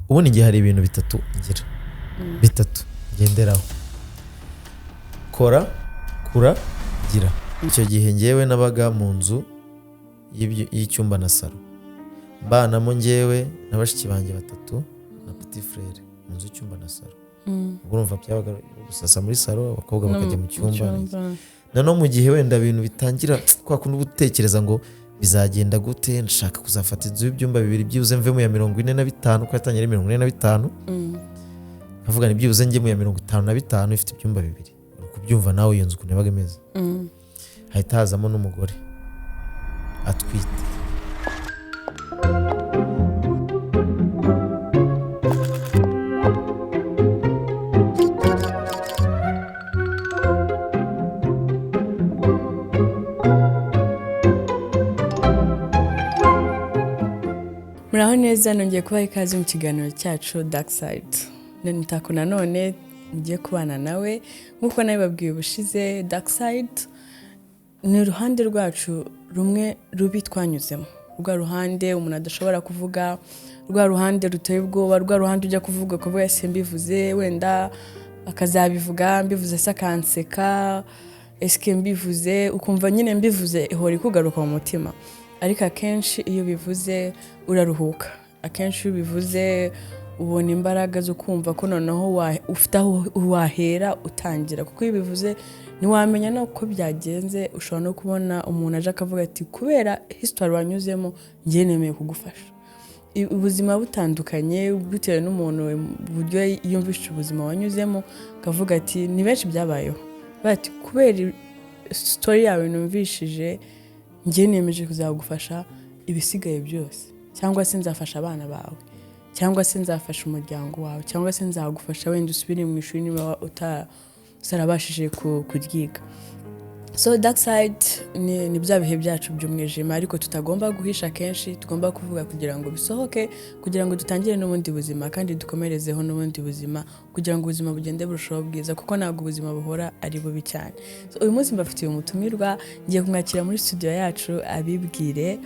ubu ni hari ibintu bitatu ngira bitatu genderaho: kora, kura, gira. Icyo gihe ngewe nabaga mu nzu y'icyumba na salo, mbanamo ngewe na bashiki banjye batatu na petit frere mu nzu y'icyumba na salo. urumva byabaga gusasa muri salo, abakobwa bakajya mu cyumba. Nano mu gihe wenda ibintu bitangira kwa kundi gutekereza ngo bizagenda gute, nshaka kuzafata inzu y'ibyumba bibiri byibuze mve mu ya 45 ko yatangira 45, avuga ni byibuze njye mu ya 55 ifite ibyumba bibiri. Kubyumva nawe iyo nzu ukuntu yabaga imeze. Hahita hazamo n'umugore atwite. Muraho neza, nongeye kubaha ikaze mu kiganiro cyacu Dark Side. Nitako nanone ngiye kubana nawe nk'uko nabibabwiye ubushize. Dark Side ni uruhande rwacu rumwe rubi twanyuzemo, rwa ruhande umuntu adashobora kuvuga, rwa ruhande ruteye ubwoba, rwa ruhande ujya kuvuga ese mbivuze wenda akazabivuga, mbivuze se akanseka, eske mbivuze ukumva nyine mbivuze ihora ikugaruka mu mutima. Ariko akenshi iyo bivuze uraruhuka, akenshi iyo bivuze ubona imbaraga zo kumva ko noneho ufite aho wahera utangira, kuko iyo bivuze ntiwamenya nuko byagenze. Ushobora no kubona umuntu aje akavuga ati kubera history wanyuzemo ngiye nemeye kugufasha. Ubuzima butandukanye bitewe n'umuntu buryo yumvisha ubuzima wanyuzemo, akavuga ati ni benshi byabayeho, bati kubera story yawe numvishije ngiye nemeje kuzagufasha ibisigaye byose, cyangwa se nzafasha abana bawe, cyangwa se nzafasha umuryango wawe, cyangwa se nzagufasha wenda usubire mu ishuri niba utarabashije kuryiga. So Dark Side ni bya bihe byacu by'umwijima, ariko tutagomba guhisha kenshi, tugomba kuvuga kugira ngo bisohoke, kugira ngo dutangire n'ubundi buzima kandi dukomerezeho n'ubundi buzima, kugira ngo ubuzima bugende burushaho bwiza, kuko ntabwo ubuzima buhora ari bubi cyane. So uyu munsi mbafitiye umutumirwa, ngiye kumwakira muri studio yacu abibwire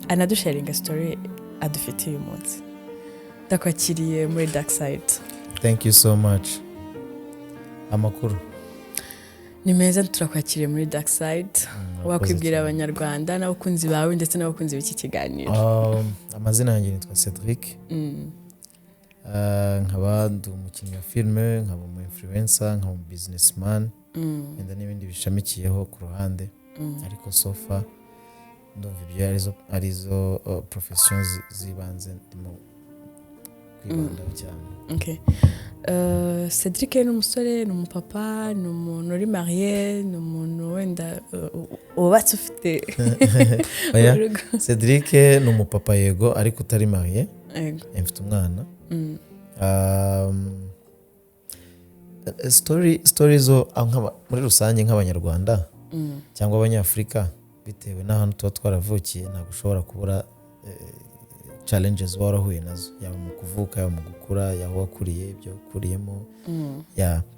anadusharinga story adufitiye uyu munsi. Ndakwakiriye muri Dark Side. Thank you so much. Amakuru ni meza, turakwakiriye muri Dark Side. Wakwibwira abanyarwanda n'abakunzi bawe ndetse n'abakunzi b'iki kiganiro? Amazina yanjye nitwa Cedric. Nkaba ndi umukinnyi wa filime, nkaba umu influencer, nkaba umu businessman, ndetse n'ibindi bishamikiyeho ku ruhande. Ariko so far ndumva ibyo arizo professions zibanze ndimo kwibandaho cyane. Okay. Cedric ni umusore, ni umupapa, ni umuntu uri marié, ni umuntu wenda ubatse ufite Cedric ni umupapa yego, ariko utari marié. Mfite umwana. Story zo muri rusange nk'abanyarwanda cyangwa abanyafrika, bitewe n'ahantu tuba twaravukiye, ntabwo ushobora kubura challenges warahuye nazo, yaba mu kuvuka, yaba mu gukura, yaba wakuriye ibyo ukuriyemo,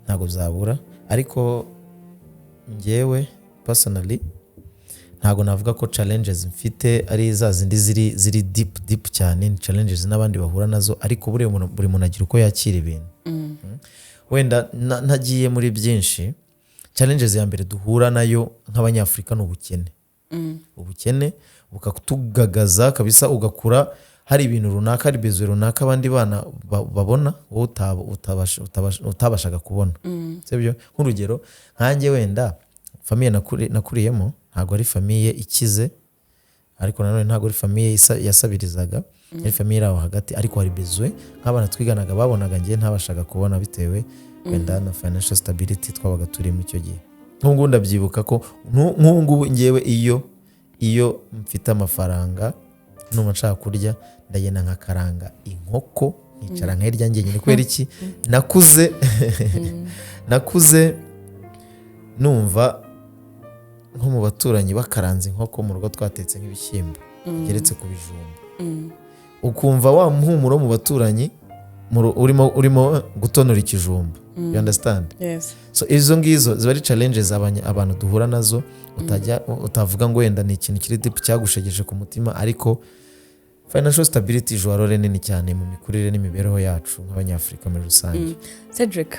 ntabwo zabura. Ariko njyewe personally ntabwo navuga ko challenges mfite ari za zindi ziri deep cyane. Ni challenges n'abandi bahura nazo, ariko buri muntu agira uko yakira ibintu. Wenda ntagiye muri byinshi, challenges ya mbere duhura nayo nk'abanyafrika ni ubukene. Ubukene bukatugagaza kabisa, ugakura hari ibintu runaka, hari bezo runaka abandi bana babona wowe utabashaga kubona. Sibyo? Nk'urugero nkanjye wenda famille nakuriyemo ntabwo ari famille ikize, ariko nanone ntabwo ari famille yasabirizaga, ari famille aho hagati, ariko hari bezo nk'abana twiganaga babonaga ngiye ntabashaga kubona, bitewe wenda na financial stability twabaga turi mu cyo gihe. Nk'ubu ndabyibuka ko nk'ubu ngewe iyo mfite amafaranga numva nshaka kurya, ndagenda nkakaranga inkoko nkicara nk'irya njyenyine. Kubera iki? nakuze numva nko mu baturanyi bakaranze inkoko mu rugo twatetse nk'ibishyimbo geretse ku bijumba, ukumva wa muhumuro mu baturanyi urimo gutonora ikijumba. You understand? Yes. So izo ngizo ziba ari challenges abantu duhura nazo, utavuga ngo wenda ni ikintu kiri deep cyagushegeje ku mutima, ariko financial stability ijoro role nini cyane mu mikurire n'imibereho yacu nk'abanyafurika muri rusange. Cedric,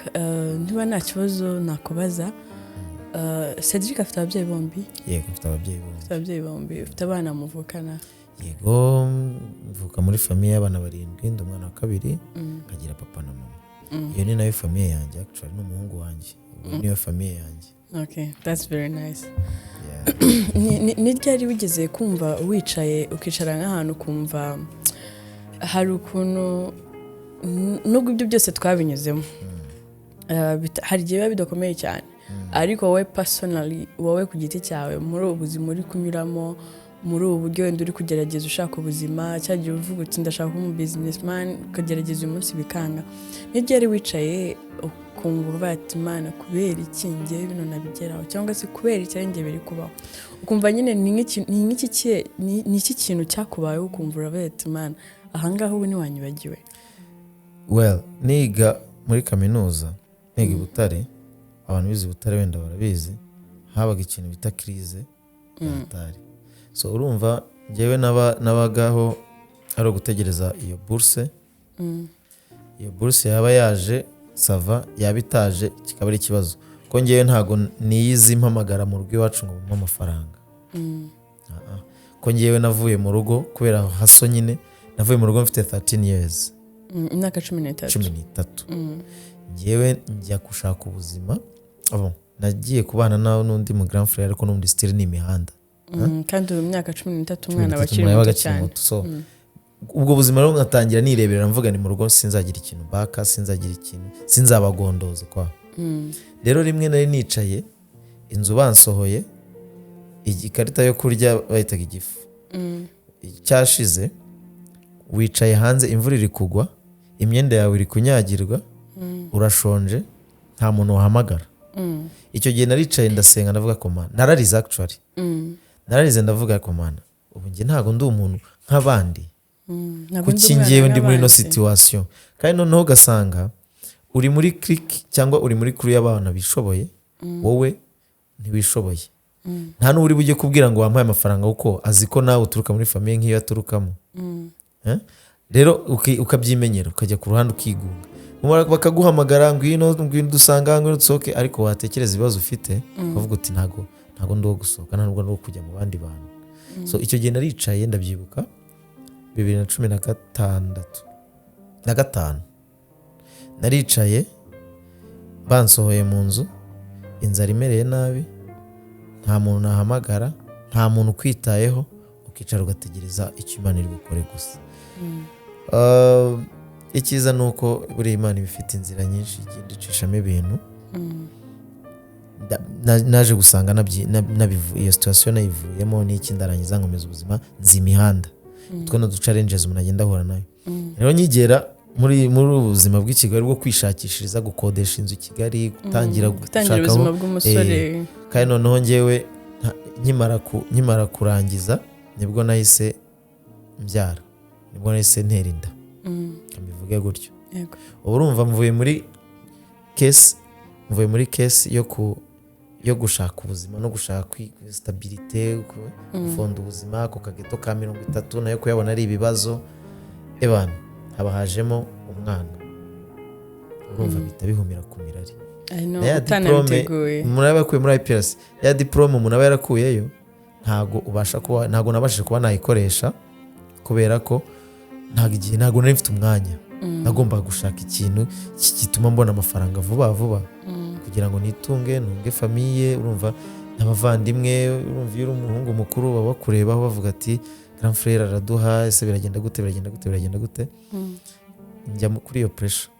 niba nta kibazo nakubaza, Cedric afite ababyeyi bombi? Yego afite ababyeyi bombi. Ufite abana muvukana? Yego mvuka muri famiye y'abana 7, ndi umwana wa 2, nkagira papa na mama. Iyo ni nayo famiye yanjye, actually n'umuhungu wanjye. Niyo famiye yanjye. Okay, that's very nice. Ni ryari wigeze kumva wicaye ukicara nk'ahantu kumva hari ukuntu nubwo ibyo byose twabinyuzemo hari igihe biba bidakomeye cyane, ariko wowe personally, wowe ku giti cyawe muri ubu buzima uri kunyuramo, muri ubu buryo wenda uri kugerageza ushaka ubuzima, cyagiye uvuga uti ndashaka kuba umu businessman, ukagerageza uyu munsi bikanga, ni ryari wicaye ukumva uvuga ati Imana kubera iki ngiye bino nabigeraho, cyangwa se kubera iki ngiye biri kubaho, ukumva nyine ni iki kintu cyakubayeho ukumva uravuga ati Imana ahangaha ubu ntiwanyibagiwe? Well, niga muri kaminuza, niga i Butare, abantu bize Butare wenda barabizi, habaga ikintu bita crise y'atari. So urumva njyewe nabagaho ari ugutegereza iyo bourse. Iyo bourse yaba yaje sava, yabitaje kikaba ari ikibazo, ko njyewe ntago niyizi mpamagara mu rugo iwacu ngo mpa amafaranga. Ko njyewe navuye mu rugo kubera haso nyine, navuye mu rugo mfite 13 years, imyaka 13. Njyewe njya gushaka ubuzima, nagiye kubana nawe n'undi mu grand frère, ariko n'undi still ni imihanda. Kandi mu myaka 13 umwana bakiri muto cyane. So ubwo buzima rero ngatangira nirebera, mvuga ni mu rugo sinzagira ikintu baka, sinzagira ikintu, sinzabagondoze kwa. Rero rimwe nari nicaye inzu bansohoye, ikarita yo kurya bayitaga igifu. Cyashize wicaye hanze, imvura iri kugwa, imyenda yawe iri kunyagirwa, urashonje, nta muntu wahamagara. Icyo gihe naricaye ndasenga, ndavuga ko Mana, nararize actually. Nararize ndavuga ko Mana, ubu nge ntago ndi umuntu nk'abandi. Kuki ngewe ndi muri no situation? Kandi noneho gasanga uri muri clique cyangwa uri muri crew y'abana bishoboye, wowe ntibishoboye. Nta n'uri bujye kubwira ngo wampaye amafaranga uko azi ko nawe uturuka muri famille nk'iyo aturukamo. Rero ukabyimenyera, ukajya ku ruhande ukigunga. Bakaguhamagara ngwino dusanga ngo utsoke, ariko watekereza ibibazo ufite, ukavuga uti ntago ndo gusohoka, ntabwo ndo kujya mu bandi bantu. So icyo gihe naricaye ndabyibuka 2015 naricaye, bansohoye mu nzu, inzara imereye nabi, nta muntu nahamagara, nta muntu kwitayeho, ukicara ugategereza icyo Imana iri gukore gusa. Ikiza nuko buri Imana ibifite inzira nyinshi igenda icishamo ibintu. Naje gusanga iyo situation nayivuyemo, n'iki ndarangiza nkomeza ubuzima nzi imihanda. Twe no challenges umuntu agenda ahura nayo. Rero nyigera muri ubuzima bw'i Kigali bwo kwishakishiriza, gukodesha inzu i Kigali, gutangira ubuzima bw'umusore. Kandi noneho njyewe nkimara kurangiza nibwo nahise mbyara, nibwo nahise ntera inda. Kambivuge gutyo. Ubu urumva mvuye muri case yo gushaka ubuzima no gushaka stabilité, gufonda ubuzima ku kageto ka 30, nayo kuyabona ari ibibazo. Ebana haba hajemo umwana, urumva bita bihumira ku mirari. Umuntu aba yakuye muri IPRS, ya diplome umuntu aba yarakuyeyo, ntago nabashije kuba nayikoresha, kubera ko ntago nari mfite umwanya. Nagombaga gushaka ikintu gituma mbona amafaranga vuba kugira ngo nitunge, ntunge famiye. Urumva n'abavandimwe, urumva iyo uri umuhungu mukuru baba bakurebaho bavuga ati grand frère araduha, ese biragenda gute. Njya kuri iyo pressure,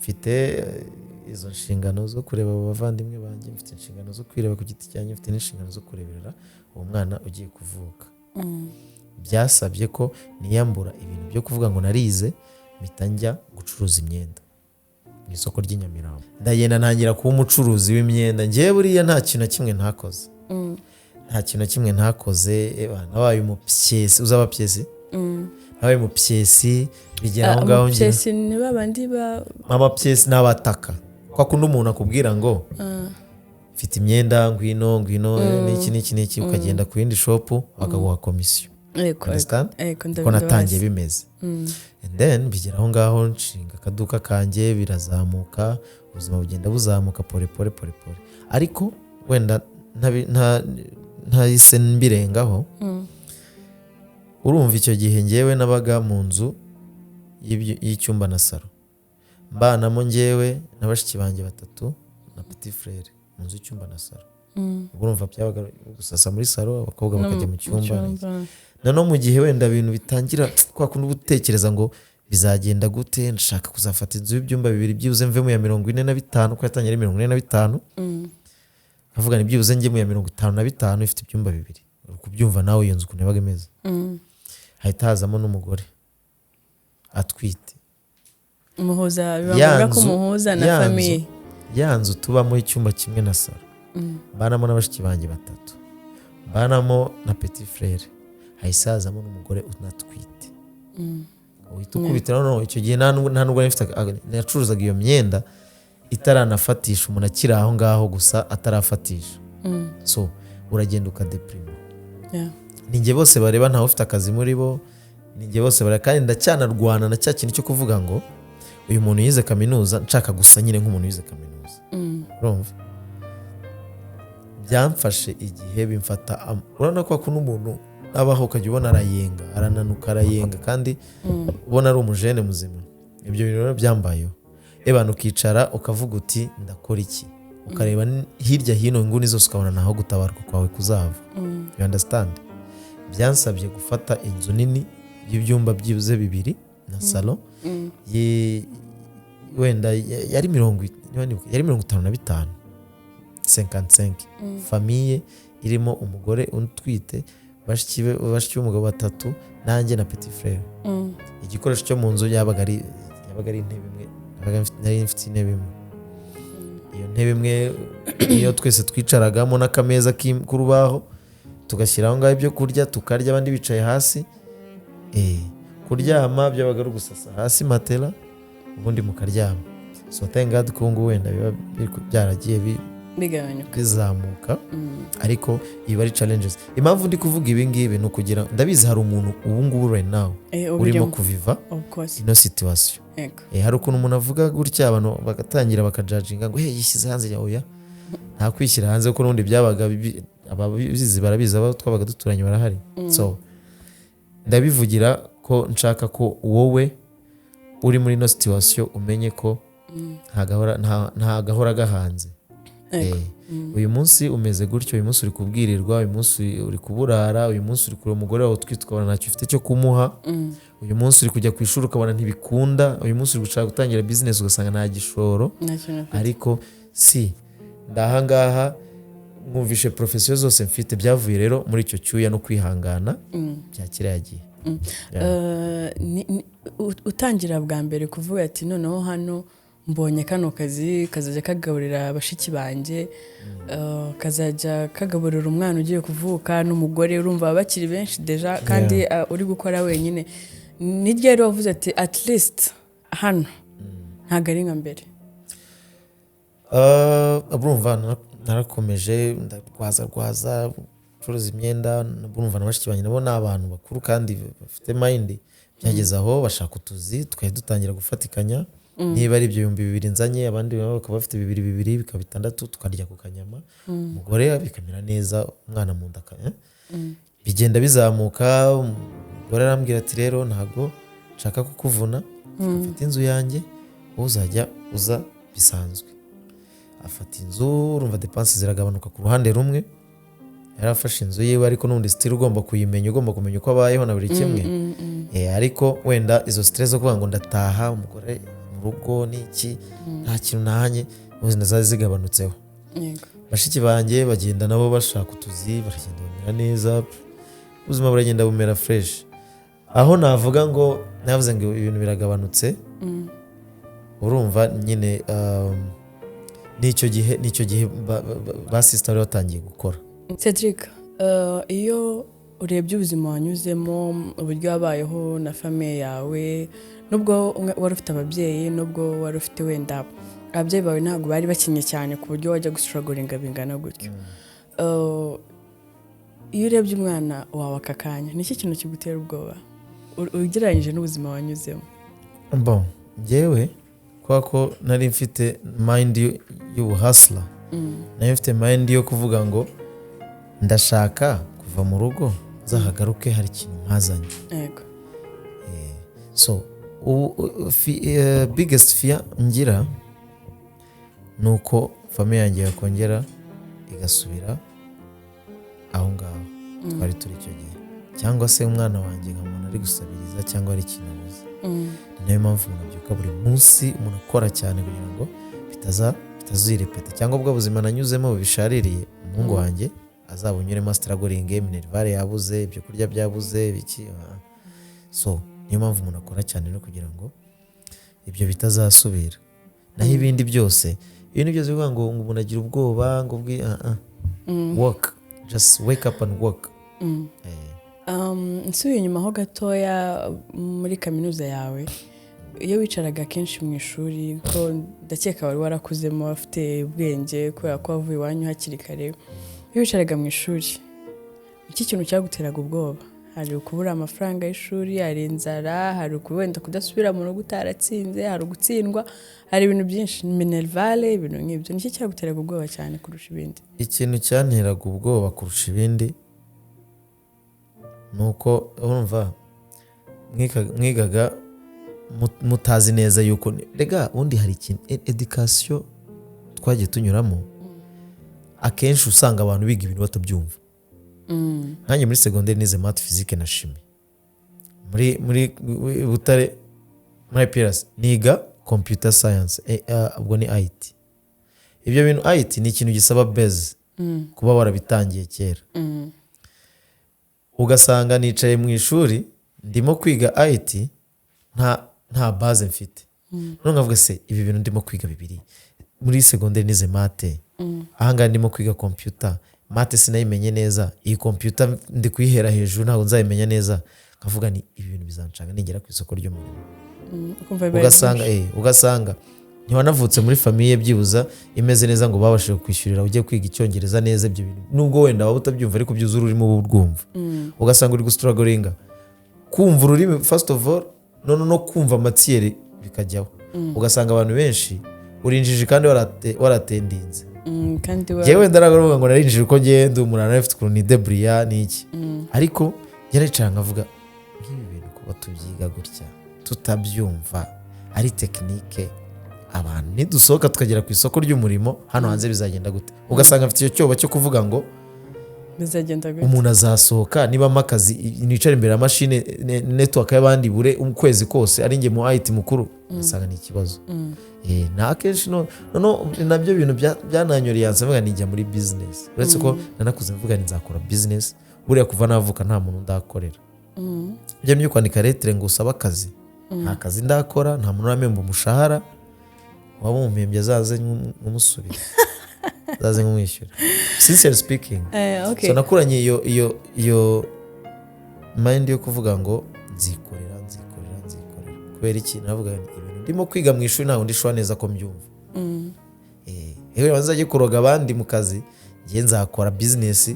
mfite izo nshingano zo kureba abo bavandimwe banjye, mfite inshingano zo kwireba ku giti cyanjye, mfite n'inshingano zo kureberera uwo mwana ugiye kuvuka. Byasabye ko niyambura ibintu byo kuvuga ngo narize, mpita njya gucuruza imyenda mu isoko ry'Inyamirambo. Ndagenda ntangira kuba umucuruzi w'imyenda. Njyewe buriya nta kintu na kimwe ntakoze. Nabaye umupyesi, uzaba pyesi? Nabaye umupyesi, bigera aho ngaho ngira. Umupyesi ni babandi amapyesi n'abataka. Kwa kundi umuntu akubwira ngo mfite imyenda, ngwino n'iki ukagenda ku yindi shop bakaguha komisiyo. understand ko natangiye bimeze and then bigera aho ngaho nshinga akaduka kanjye birazamuka ubuzima bugenda buzamuka pore ariko wenda ntahise mbirengaho urumva icyo gihe ngewe nabaga mu nzu y'icyumba na salo mbanamo ngewe na bashiki banjye 3 na petit frère mu nzu y'icyumba na salo urumva byabaga gusasa muri salo abakobwa bakajya mu cyumba nano mu gihe wenda ibintu bitangira kwa kundi gutekereza ngo bizagenda gute nshaka kuzafata inzu y'ibyumba 2 byibuze mve mu ya 45 ko yatangiye 45 avuga ni byibuze nge mu ya 55 ifite ibyumba 2 kubyumva nawe iyo nzu kuntu yabaga imeze hahita hazamo n'umugore atwite umuhuza bivuga ko umuhuza na famille yanzu tubamo icyumba kimwe na salo banamo n'abashiki banjye 3 banamo na petit frère hahise hazamo n'umugore unatwite uhita ukubitira no icyo gihe nta nubwo nacuruzaga iyo myenda itaranafatisha umuntu akiri aho ngaho gusa atarafatisha so uragenda ukadeprima ninjye bose bareba ntawe ufite akazi muri bo ninjye bose bareba kandi ndacyanarwana na cya kintu cyo kuvuga ngo uyu muntu yize kaminuza nshaka gusa nyine nk'umuntu yize kaminuza urumva byamfashe igihe bimfata urabona ko kuno umuntu abaho ukajya ubona arayenga arananuka arayenga kandi ubona ari umujene muzima ibyo bintu byambayeho abantu ukicara ukavuga uti ndakora iki ukareba hirya hino inguni zose ukabona naho gutabarwa kwawe kuzava you understand byansabye gufata inzu nini y'ibyumba byibuze 2 na salo wenda yari 55 55 famille irimo umugore utwite bashiki b'umugabo 3 nanjye na petit frère igikoresho cyo mu nzu yabaga ari intebe imwe nari mfite intebe imwe iyo ntebe imwe iyo twese twicaragamo n'akameza k'urubaho tugashyiraho ngaho ibyo kurya tukarya abandi bicaye hasi kuryama byabaga ari gusasa hasi matela ubundi mukaryama so thank God ko ngo wenda biba byaragiye bizamuka ariko iba ari challenges impamvu ndi kuvuga ibi ngibi no kugira ndabizi hari umuntu ubu ngubu right now urimo kuviva ino situation hari ukuntu umuntu avuga gutya abantu bagatangira bakajudginga ngo yishyize hanze yawe nta kwishyira hanze kuko n'undi byabaga ababizi barabizi abo twabaga duturanye barahari so ndabivugira ko nshaka ko wowe uri muri ino situation umenye ko nta gahora gahanze uyu munsi umeze gutyo uyu munsi uri kubwirirwa uyu munsi uri kuburara uyu munsi uri kureba umugore wawe utwite ukabona ntacyo ufite cyo kumuha uyu munsi uri kujya ku ishuri ukabona ntibikunda uyu munsi uri gushaka gutangira business ugasanga nta gishoro ariko si ndahangaha mwumvishe profession zose mfite byavuye rero muri icyo cyuya no kwihangana bya kiragiye utangira bwa mbere kuvuga ati noneho hano mbonye kano kazi kazajya kagaburira abashiki banjye kazajya kagaburira umwana ugiye kuvuka n'umugore urumva bakiri benshi deja kandi uri gukora wenyine niryo rero wavuze ati at least hano ntabwo ari nka mbere urumva narakomeje ndarwaza curuza imyenda urumva na bashiki banjye nabo ni abantu bakuru kandi bafite mind byageze aho bashaka utuzi tukajya dutangira gufatikanya niba ari ibyo 2,000 nzanye abandi bakaba bafite 2,000 bikaba 6 tukarya ku kanyama umugore bikamera neza umwana mu ndaka bigenda bizamuka umugore arambwira ati rero ntago nshaka kukuvuna afata inzu yanjye uzajya uza bisanzwe afata inzu urumva dépenses ziragabanuka ku ruhande rumwe yarafashe inzu yiwe ariko n'undi still ugomba kuyimenya ugomba kumenya uko abayeho na buri kimwe ariko wenda izo stress zo kuvuga ngo ndataha umugore rugo niki nta kintu nahanye ubuzima zazi zigabanutseho bashiki banjye bagenda nabo bashaka utuzi baragenda bamera neza ubuzima buragenda bumera fresh aho navuga ngo navuze ngo ibintu biragabanutse urumva nyine nicyo gihe ba sister batangiye gukora Cedric iyo urebye ubuzima wanyuzemo uburyo wabayeho na famille yawe nubwo wari ufite ababyeyi nubwo wari ufite wenda ababyeyi bawe ntabwo bari bakinye cyane ku buryo wajya gustrugglinga bingana gutyo iyo urebye umwana wawe aka kanya ni iki kintu kigutera ubwoba ugereranyije n'ubuzima wanyuzemo? Bon, njyewe kubera ko nari mfite mind y'ubuhasla, nari mfite mind yo kuvuga ngo ndashaka kuva mu rugo zahagaruke hari ikintu mpazanye. Yego. So biggest fear ngira nuko famille yanjye yakongera igasubira aho ngaho twari turi icyo gihe, cyangwa se umwana wanjye nkamubona ari gusabiriza cyangwa ari ikintu abuze. Ni nayo mpamvu umuntu abyuka buri munsi umuntu akora cyane kugira ngo bitazirepeta, cyangwa ubwo buzima nanyuzemo bishaririye umuhungu wanjye azabunyuremo struggling, minervale yabuze, ibyo kurya byabuze biki. So niyo mpamvu umuntu akora cyane no kugira ngo ibyo bitazasubira. Naho ibindi byose bivuga ngo umuntu agira ubwoba ngo work, just wake up and work. Nsubiye inyuma ho gatoya muri kaminuza yawe, iyo wicaraga kenshi mu ishuri, ko ndakeka wari warakuzemo afite ubwenge kubera ko wavuye iwanyu hakiri kare, iyo wicaraga mu ishuri iki kintu cyaguteraga ubwoba? Hari ukubura amafaranga y'ishuri, hari inzara, hari wenda kudasubira mu rugo utaratsinze, hari ugutsindwa, hari ibintu byinshi, minervale, ibintu nk'ibyo. Niki cyaguteraga ubwoba cyane kurusha ibindi? Ikintu cyanteraga ubwoba kurusha ibindi nuko urumva mwigaga mutazi neza yuko rega undi hari ikintu education twagiye tunyuramo, akenshi usanga abantu biga ibintu batabyumva. Nanjye muri secondaire nize math, physique na chimie. Muri Butare muri PRS niga computer science, ubwo ni IT. Ibyo bintu IT ni ikintu gisaba base kuba warabitangiye kera. Ugasanga nicaye mu ishuri ndimo kwiga IT nta base mfite. None ngavuga se ibi bintu ndimo kwiga bibiri. Muri secondaire nize math, ahanga ndimo kwiga computer, math sinayimenye neza, iyi computer ndi kuyihera hejuru ntabwo nzayimenya neza. Kavuga ni ibi bintu bizancanga nigera ku isoko ry'umurimo. Ugasanga ntiwanavutse muri famille byibuza imeze neza ngo babashije kwishyurira ujye kwiga icyongereza neza. Ibyo bintu nubwo wenda waba utabyumva ariko byuzura urimo urwumva. Ugasanga uri gustrugglinga kumva ururimi first of all, no kumva matiere bikajyaho. Ugasanga abantu benshi urinjije kandi waratendinze. Jewe ndaravuga ngo narinjije uko ngende umuntu arafite ukuntu ni debria niki, ariko yaricara ngavuga nk'ibi bintu kuba tubyiga gutya tutabyumva ari technique, abantu nidusohoka tukagera ku isoko ry'umurimo hano hanze bizagenda gute? Ugasanga afite icyo cyoba cyo kuvuga ngo bizagenda gute, umuntu azasohoka niba makazi nicara imbere ya machine network y'abandi bure ukwezi kose ari nge mu IT mukuru. Ugasanga ni ikibazo. Na kenshi nabyo bintu byananyuriye yansavuga nijya muri business, uretse ko nanakuze mvuga ni nzakora business buriya kuva navuka nta muntu ndakorera. Byo nyo kwandika lettre ngo usaba akazi, nta kazi ndakora, nta muntu uramemba umushahara, waba umumpembye azaze nk'umusubira azaze nk'umwishyura. Sincerely speaking, so nakuranye iyo mind yo kuvuga ngo nzikorera kubera iki navuga ibintu ndimo kwiga mu ishuri ntago ndishwa neza ko mbyumva. Ewe wanzaje kuroga abandi mu kazi, ngiye nzakora business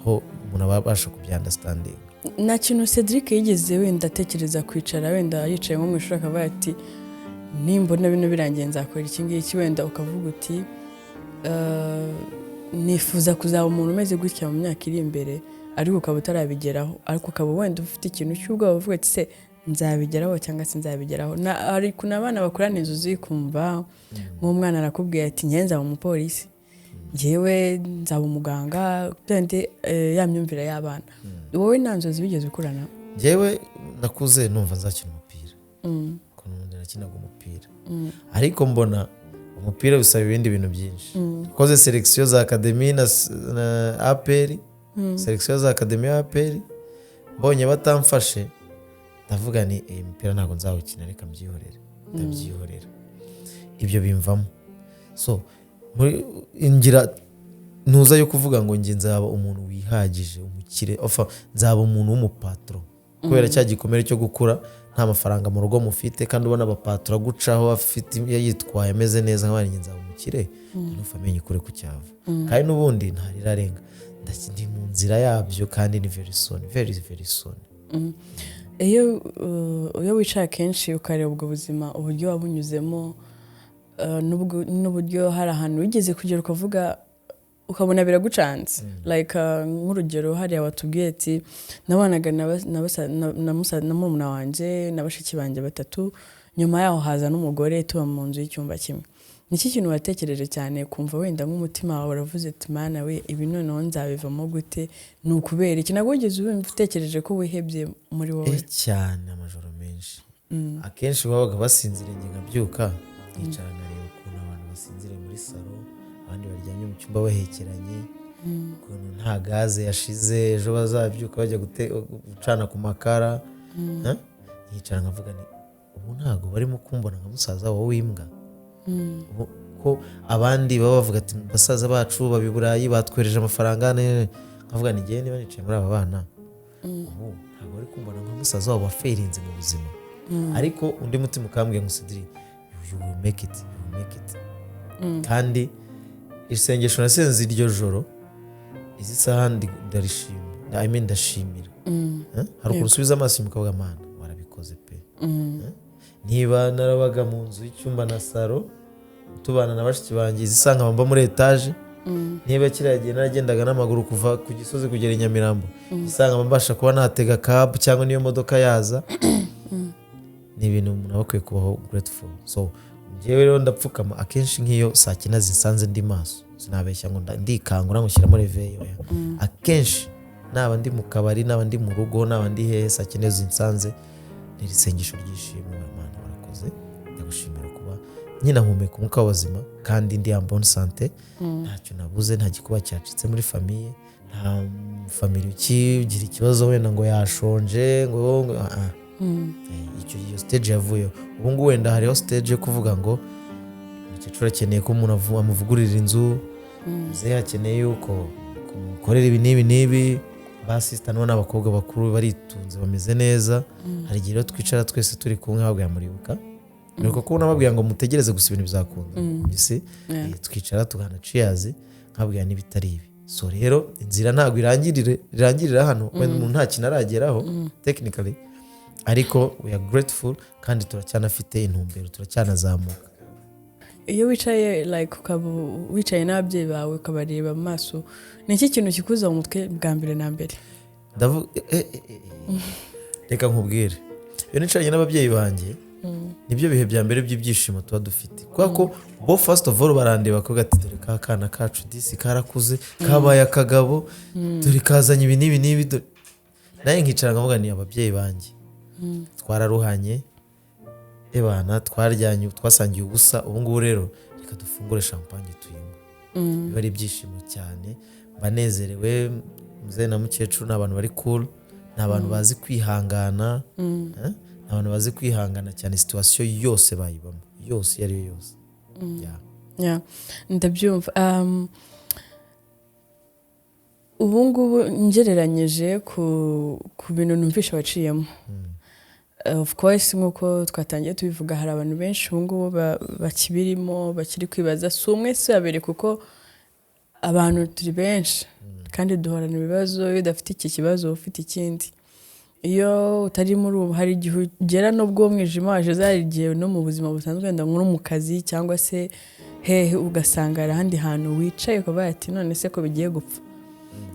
ho umuntu abasha kubyunderstanding. Nta kintu Cedric yigeze wenda atekereza kwicara wenda yicaye nko mu ishuri akavuga ati nimbona bino birangiye nzakora iki ngiki, wenda ukavuga uti nifuza kuzaba umuntu umeze gutya mu myaka iri imbere, ariko ukaba utarabigeraho, ariko ukaba wenda ufite ikintu cy'ubwoba uvuga ati se nzabigeraho cyangwa se nzabigeraho. Ariko n'abana bakorana inzozi kumva nk'umwana arakubwiye ati njye nzaba umupolisi, njyewe nzaba umuganga, byande ya myumvire y'abana. Wowe nta nzozi bigeze ukurana? Njyewe nakuze numva nzakina umupira, ko n'ubundi nakinaga umupira, ariko mbona umupira bisaba ibindi bintu byinshi. Koze selection za academy na APR, selection za academy ya APR, mbonye batamfashe ndavuga ni umupira ntabwo nzawukina, reka ndabyihorera. Ibyo bimvamo. So ngira ntuza yo kuvuga ngo nge nzaba umuntu wihagije, umukire, nzaba umuntu w'umupatro, kubera cya gikomere cyo gukura nta mafaranga mu rugo mufite kandi ubona abapatro gucaho afite yitwaye ameze neza nk'abandi. Nge nzaba umukire no famille kure ku cyava, kandi n'ubundi ntarirarenga. ndi mu nzira yabyo kandi ni very soon, very very soon. iyo wicaye akenshi ukareba ubwo buzima uburyo wabunyuzemo, n'uburyo hari ahantu wigeze kugera ukavuga ukabona biragucanze, like nk'urugero hariya watubwiye ati nabanaga na murumuna wanjye na bashiki banjye 3, nyuma yaho haza n'umugore tuba mu nzu y'icyumba kimwe. Niki kintu watekereje cyane kumva wenda nk'umutima wawe uravuze ati mana we ibi noneho nzabivamo gute? Ni ukubera iki? Ntabwo wigeze utekereje ko wihebye muri wowe? Cyane amajoro menshi. Akenshi babaga basinzira njye nkabyuka nkicara nkareba ukuntu abantu basinziriye muri salo, abandi baryamye mu cyumba bahekeranye, ukuntu nta gaze yashize, ejo bazabyuka bajya gucana ku makara. Nkicara nkavuga ni ubu ntabwo barimo kumbona nka musaza wawe w'imbwa. Ko abandi baba bavuga ati basaza bacu babi Burayi batwereje amafaranga, nkavuga ni ngiye niba nicaye muri aba bana ubu ntabwo bari kumbona nka musaza wabo waferinze mu buzima. Ariko undi mutima ukambwiye ngo Cedric, you will make it, you will make it. Kandi isengesho nasenze iryo joro izi saha ndashimira. Hari ukurusubiza amaso mukavuga mana warabikoze pe. Niba narabaga mu nzu y'icyumba na saro tubana na bashiki banjye zisanga mba muri etage, niba kiragiye naragendaga n'amaguru kuva ku Gisozi kugera i Nyamirambo, isanga mbasha kuba natega cab cyangwa niyo modoka yaza, ni ibintu umuntu abakwiye kubaho grateful. So njyewe rero ndapfukama akenshi nk'iyo saa 9 zinsanze ndi maso, sinabeshya ngo ndikangura ngushyira muri veyo. Akenshi naba ndi mu kabari, naba ndi mu rugo, naba ndi hehe, saa 9 zinsanze ni isengesho ry'ishimwe. Imana warakoze, ndagushimira kuba nyina humeka umwuka w'ubuzima kandi ndi en bonne santé, ntacyo nabuze, nta gikuba cyacitse muri famille, nta famille ukigira ikibazo wenda ngo yashonje ngo iyo stage yavuye. Ubu ngubu wenda hariho stage yo kuvuga ngo umukecuru akeneye ko umuntu amuvugurira inzu, muzehe akeneye yuko kumukorera ibi n'ibi n'ibi, basista none abakobwa bakuru baritunze bameze neza. Hari igihe twicara twese turi kumwe habwa muribuka nuko ko nababwiye ngo mutegereze gusa ibintu bizakunda bise twicara tugana cheers nkabwiye n'ibitari ibi. So rero inzira ntago irangirira hano when umuntu nta kinarageraho technically, ariko we are grateful kandi turacyanafite intumbero, turacyanazamuka. Iyo wicaye like ukaba wicaye n'ababyeyi bawe ukabareba mu maso, ni iki kintu kikuza mu mutwe bwa mbere na mbere? Ndavuga reka nkubwire, iyo nicaranye n'ababyeyi banjye nibyo bihe bya mbere by'ibyishimo tuba dufite, kuko ko bo first of all barandeba ko gati dore ka kana kacu disi karakuze kabaye akagabo, dore kazanye ibi n'ibi n'ibi, naye nkicara nkavuga ni ababyeyi banjye twararuhanye ebana, twaryanye twasangiye ubusa, ubu ngubu rero reka dufungure champagne tuyinywe. Biba ari ibyishimo cyane, banezerewe. Muzehe na mukecuru ni abantu bari cool, ni abantu bazi kwihangana, ni abantu bazi kwihangana cyane situation yose bayibamo, yose yari yose. Ndabyumva. Ubu ngubu ngereranyije ku bintu numvisha waciyemo, of course nkuko twatangiye tubivuga, hari abantu benshi ubu ngubu bakibirimo, bakiri kwibaza si umwe si babiri, kuko abantu turi benshi kandi duhorana ibibazo. Iyo udafite iki kibazo ufite ikindi, iyo utari muri ubu hari igihe ugera n'ubwo umwijima waje, zari igihe no mu buzima busanzwe wenda nko mu kazi cyangwa se hehe ugasanga hari ahandi hantu wicaye ukavuga ati none se ko bigiye gupfa.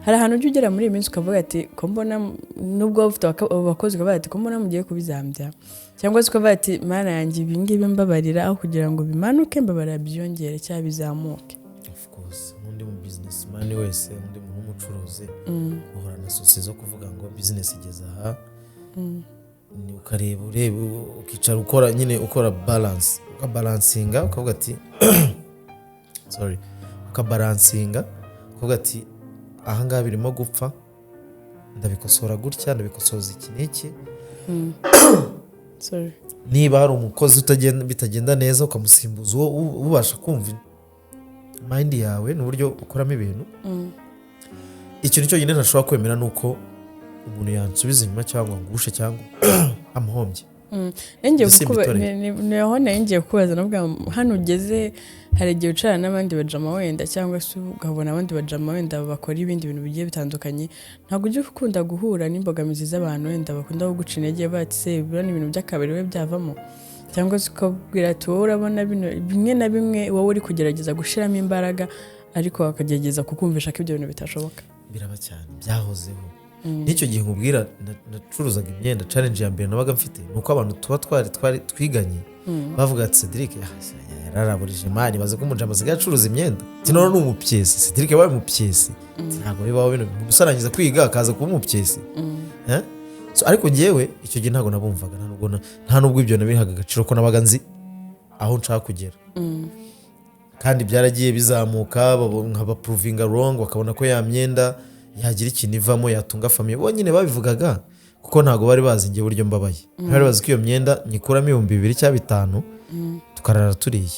Hari ahantu ujya ugera muri iyi minsi ukavuga ati ko mbona nubwo ufite abakozi ukavuga ati ko mbona mugiye kubizambya, cyangwa se ukavuga ati mana yanjye ibi ngibi mbabarira aho kugira ngo bimanuke mbabarira byongere cyangwa bizamuke. Of course undi mu businessman wese, undi mu umucuruzi uhora na sose zo kuvuga ngo business igeze aha, ni ukareba ukicara ukora nyine ukora balance, ukabalancinga ukavuga ati sorry, ukabalancinga ukavuga ati aha ngaha birimo gupfa, ndabikosora gutya, ndabikosoza iki n'iki. Sorry. Niba hari umukozi bitagenda neza ukamusimbuza uwo ubasha kumva mind yawe n'uburyo ukoramo ibintu. Ikintu cyo nyine ntashobora kwemera nuko umuntu yansubiza inyuma cyangwa ngushe cyangwa amuhombye. niho ngiye kubaza nabwo hano ugeze hari igihe ucara n'abandi bajama wenda cyangwa se ukabona abandi bajama wenda bakora ibindi bintu bigiye bitandukanye ntabwo ujya ukunda guhura n'imbogamizi z'abantu wenda bakunda kuguca intege bati se biriya ni ibintu by'akabari we byavamo cyangwa se ukabwira ati wowe urabona bimwe na bimwe wowe uri kugerageza gushyiramo imbaraga ariko bakagerageza kukumvisha ko ibyo bintu bitashoboka. Biraba cyane byahozeho n'icyo gihe nkubwira nacuruzaga imyenda challenge ya mbere nabaga mfite nuko abantu twari twiganye bavuga ati Cedric yararaburije imari baze kumujama asigaye acuruza imyenda tinoro ni umupyesi Cedric yabaye umupyesi ntabwo bibaho bino gusarangiza kwiga akaza kuba umupyesi so ariko ngewe icyo gihe ntabwo nabumvaga nta nubwo ibyo nabihaga agaciro ko nabaga nzi aho nshaka kugera kandi byaragiye bizamuka nkaba provinga wrong bakabona ko ya myenda yagira ikintu ivamo yatunga famille bonyine babivugaga kuko ntago bari bazi ngiye buryo mbabaye bari bazi ko iyo myenda nyikuramo 2,000 cyangwa 5 tukarara turiye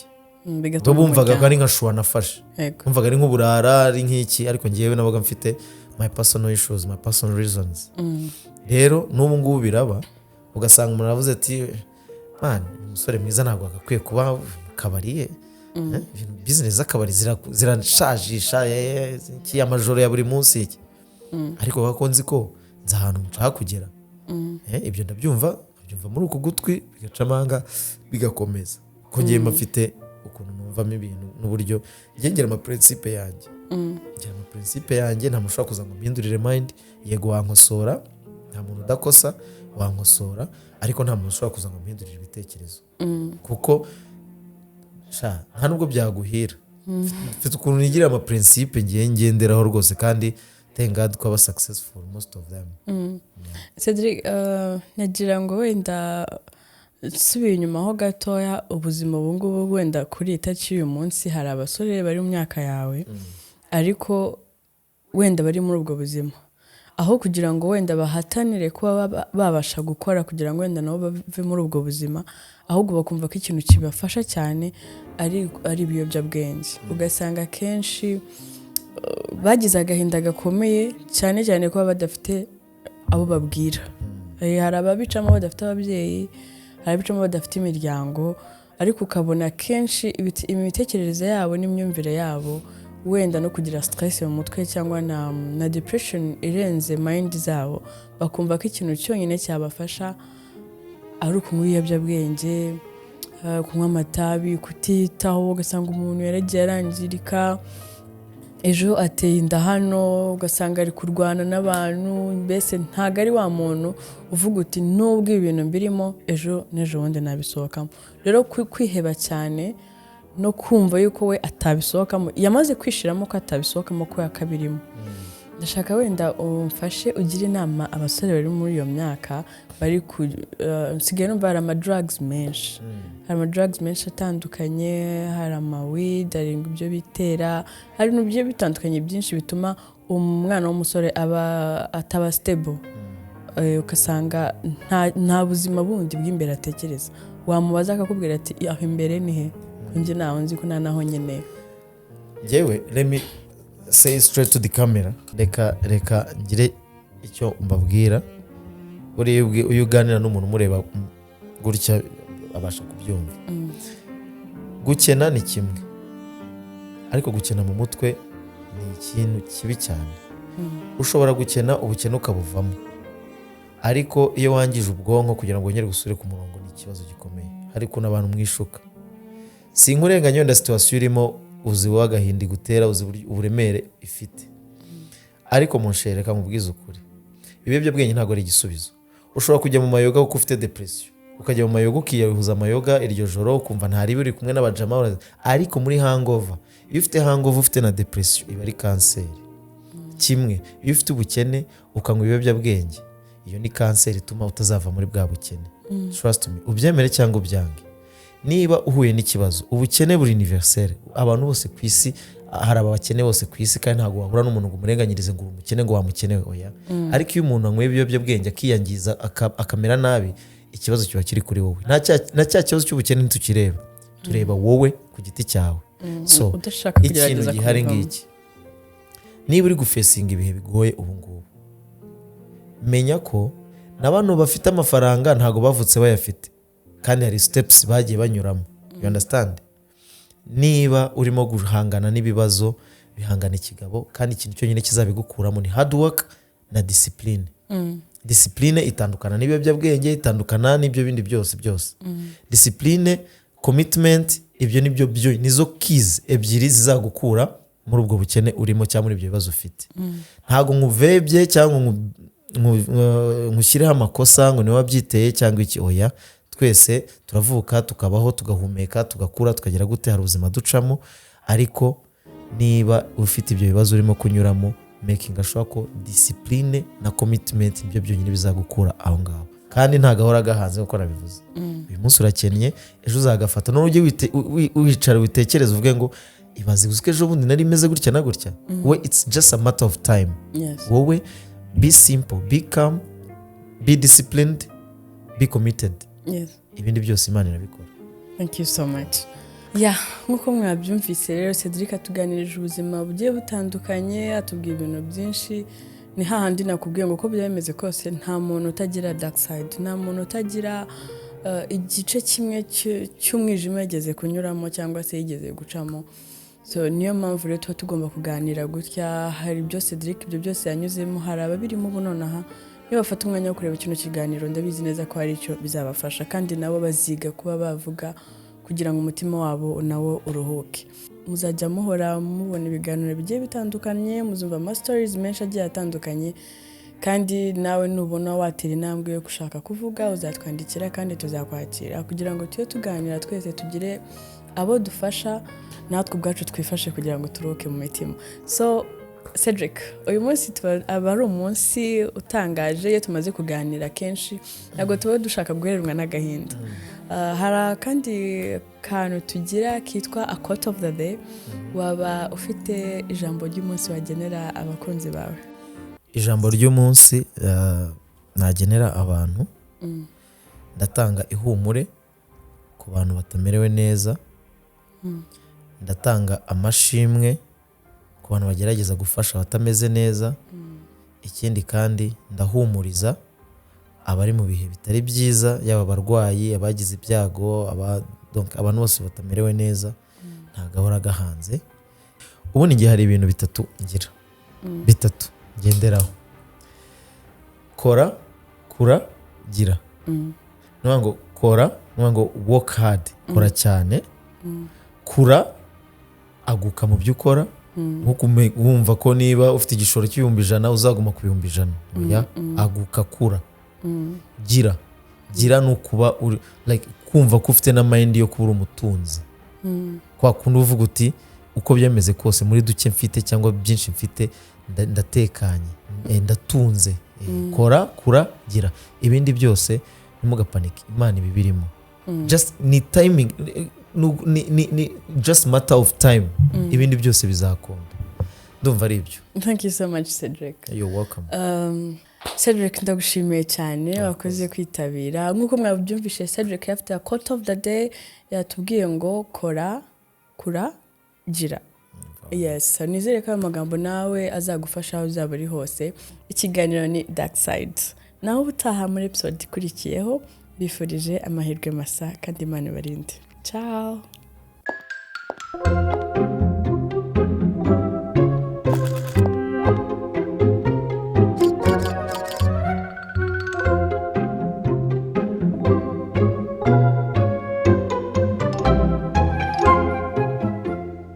bumvaga ko ari nka shuwa nafashe bumvaga ari nk'uburara ari nk'iki ariko ngiyewe nabaga mfite my personal issues my personal reasons rero n'ubu ngubu biraba ugasanga umuntu aravuze ati man umusore mwiza ntabwo agakwiye kuba kabariye business z'akabari zirashajisha iki amajoro ya buri munsi iki ariko bakonzi ko nza ahantu nshaka kugera ibyo ndabyumva muri uko gutwi bigacamanga bigakomeza ko ngiye mafite ukuntu numvamo ibintu n'uburyo ngengera ama principe yanjye nta mushaka kuza ngo mpindurire mind yego wankosora nta muntu udakosa wankosora ariko nta muntu ushobora kuza ngo mpindurire ibitekerezo kuko nta nubwo byaguhira mfite ukuntu nigira ama principe ngenderaho rwose kandi thank God ko aba successful most of them. Cedric nagira ngo wenda subiye inyuma ho gatoya ubuzima bungubu wenda kuri itaci uyu munsi hari abasore bari mu myaka yawe ariko wenda bari muri ubwo buzima aho kugira ngo wenda bahatanire kuba babasha gukora kugira ngo wenda nabo bave muri ubwo buzima ahubwo bakumva ko ikintu kibafasha cyane ari ibiyobyabwenge ugasanga kenshi bagize agahinda gakomeye cyane cyane kuba badafite abo babwira hari ababicamo badafite ababyeyi hari ababicamo badafite imiryango ariko ukabona kenshi imitekerereze yabo n'imyumvire yabo wenda no kugira stress mu mutwe cyangwa na depression irenze mind zabo bakumva ko ikintu cyonyine cyabafasha ari ukunywa ibiyobyabwenge kunywa amatabi kutitaho ugasanga umuntu yaragiye arangirika ejo ateye inda hano ugasanga ari kurwana n'abantu mbese ntago ari wa muntu uvuga uti nubwo ibintu birimo ejo n'ejo bundi nabisohokamo rero kwiheba cyane no kumva yuko we atabisohokamo yamaze kwishiramo ko atabisohokamo ko yakabirimo ndashaka wenda umfashe ugira inama abasore bari muri iyo myaka bari nsigaye numva hari ama drugs menshi hari ama drugs menshi atandukanye hari ama weed hari ibyo bitera hari n'ibyo bitandukanye byinshi bituma umwana w'umusore ataba stable ukasanga nta buzima bundi bw'imbere atekereza wamubaza akakubwira ati aho imbere ni he njye naho nzi ko naho nyene jewe let me say straight to the camera reka ngire icyo mbabwira uyu uganira n'umuntu mureba gutya abasha kubyumva gukena ni kimwe ariko gukena mu mutwe ni ikintu kibi cyane ushobora gukena ubukene ukabuvamo ariko iyo wangije ubwonko kugira ngo wongere gusubire ku murongo ni ikibazo gikomeye ariko n'abantu mwishuka sinkurenganya wenda situation irimo uzi wagahinda gutera uzi uburemere ifite ariko munshereka mubwiza ukuri ibiyobyabwenge ntabwo ari igisubizo ushobora kujya mu mayoga kuko ufite depression ukajya mu mayoga ukiyahuza amayoga iryo joro ukumva ntari buri kumwe n'abajama ariko muri hangover iyo ufite hangover ufite na depression iba ari kanseri kimwe iyo ufite ubukene ukanywa ibiyobyabwenge iyo ni kanseri ituma utazava muri bwa bukene trust me ubyemere cyangwa ubyange niba uhuye n'ikibazo ubukene buri universel abantu bose ku isi hari abakene bose ku isi kandi ntabwo wahura n'umuntu ngo umurenganyirize ngo umukene ngo wamukenewe oya ariko iyo umuntu anywa ibiyobyabwenge akiyangiza akamera nabi ikibazo kiba kiri kuri wowe na cya kibazo cy'ubukene ntitukireba tureba wowe ku giti cyawe so ikintu gihari ngiki niba uri gufesinga ibihe bigoye ubu ngubu menya ko n'abantu bafite amafaranga ntago bavutse bayafite kandi hari steps bagiye banyuramo. You understand? Niba urimo guhangana n'ibibazo bihangana ikigabo kandi ikintu cyonyine kizabigukuramo ni hard work na discipline. Discipline itandukana n'ibiyobyabwenge, itandukana n'ibyo bindi byose. Discipline, commitment, ibyo nibyo nizo keys ebyiri zizagukura muri ubwo bukene urimo cyangwa muri ibyo bibazo ufite. Ntago nkuvebye cyangwa nkushyireho amakosa ngo niwe wabyiteye cyangwa iki. Oya, twese turavuka tukabaho tugahumeka tugakura tukagera gute, hari ubuzima ducamo. Ariko niba ufite ibyo bibazo urimo kunyuramo, making sure ko discipline na commitment ibyo byonyine bizagukura aho ngaho. Kandi ntagahora gahanze uko nabivuze. Uyu munsi urakennye, ejo uzagafata none ujye wicara witekereza uvuge ngo ibaze gusa ejo bundi nari meze gutya na gutya. We it's just a matter of time. Wowe be simple, be calm, be disciplined, be committed. Ibindi byose Imana irabikora. Thank you so much. Nkuko mwabyumvise rero Cedric atuganirije ubuzima bugiye butandukanye, atubwiye ibintu byinshi. Ni hahandi nakubwiye ngo uko byameze kose nta muntu utagira dark side, nta muntu utagira igice kimwe cy'umwijima yageze kunyuramo cyangwa se yigeze gucamo. So niyo mpamvu rero tuba tugomba kuganira gutya. Hari ibyo Cedric ibyo byose yanyuzemo, hari ababirimo bunonaha. Niba bafata umwanya wo kureba kino kiganiro ndabizi neza ko hari icyo bizabafasha, kandi nabo baziga kuba bavuga kugira ngo umutima wabo nawo uruhuke. Muzajya muhora mubona ibiganiro bigiye bitandukanye, muzumva ama stories menshi agiye atandukanye, kandi nawe nubona watera intambwe yo gushaka kuvuga uzatwandikira kandi tuzakwakira kugira ngo tuye tuganira twese tugire abo dufasha natwe ubwacu twifashe kugira ngo turuhuke mu mitima. So Cedric, uyu munsi aba ari umunsi utangaje. Iyo tumaze kuganira kenshi ntabwo tuba dushaka guhererwa n'agahinda. Hari kandi kantu tugira kitwa a quote of the day. Waba ufite ijambo ry'umunsi wagenera abakunzi bawe? Ijambo ry'umunsi nagenera abantu, ndatanga ihumure ku bantu batamerewe neza. Ndatanga amashimwe ku bantu bagerageza gufasha abatameze neza. Ikindi kandi ndahumuriza abari mu bihe bitari byiza, yaba abarwayi, abagize ibyago, abantu bose batamerewe neza. Ntagahora gahanze. Ubundi ngiye hari ibintu bitatu ngira, bitatu ngenderaho: kora, kura, gira. Nuvuga ngo kora, nuvuga ngo work hard, kora cyane. Kura, aguka mu byo ukora. Nkuko wumva ko niba ufite igishoro cy'ibihumbi 100 uzaguma ku bihumbi 100. Aguka, kura. Gira nukuba like kumva ko ufite na mind yo kuba umutunzi. Kwa kundi uvuga uti uko byameze kose muri duke mfite cyangwa byinshi mfite ndatekanye, ndatunze. Kora, kura, gira. Ibindi byose ntimugapanike, Imana ibibirimo. Just ni timing, ni just matter of time. Ibindi byose bizakunda. Ndumva ari ibyo. Thank you so much Cedric. You're welcome. Cedric, ndagushimiye cyane wakoze kwitabira. Nkuko mwabyumvise Cedric afite a quote of the day, yatubwiye ngo kora, kura, gira. Yes, nizere ko amagambo nawe azagufasha aho uzaba uri hose. Ikiganiro ni Dark Side. Naho ubutaha muri episode ikurikiyeho, bifurije amahirwe masa kandi Imana ibarinde. Ciao.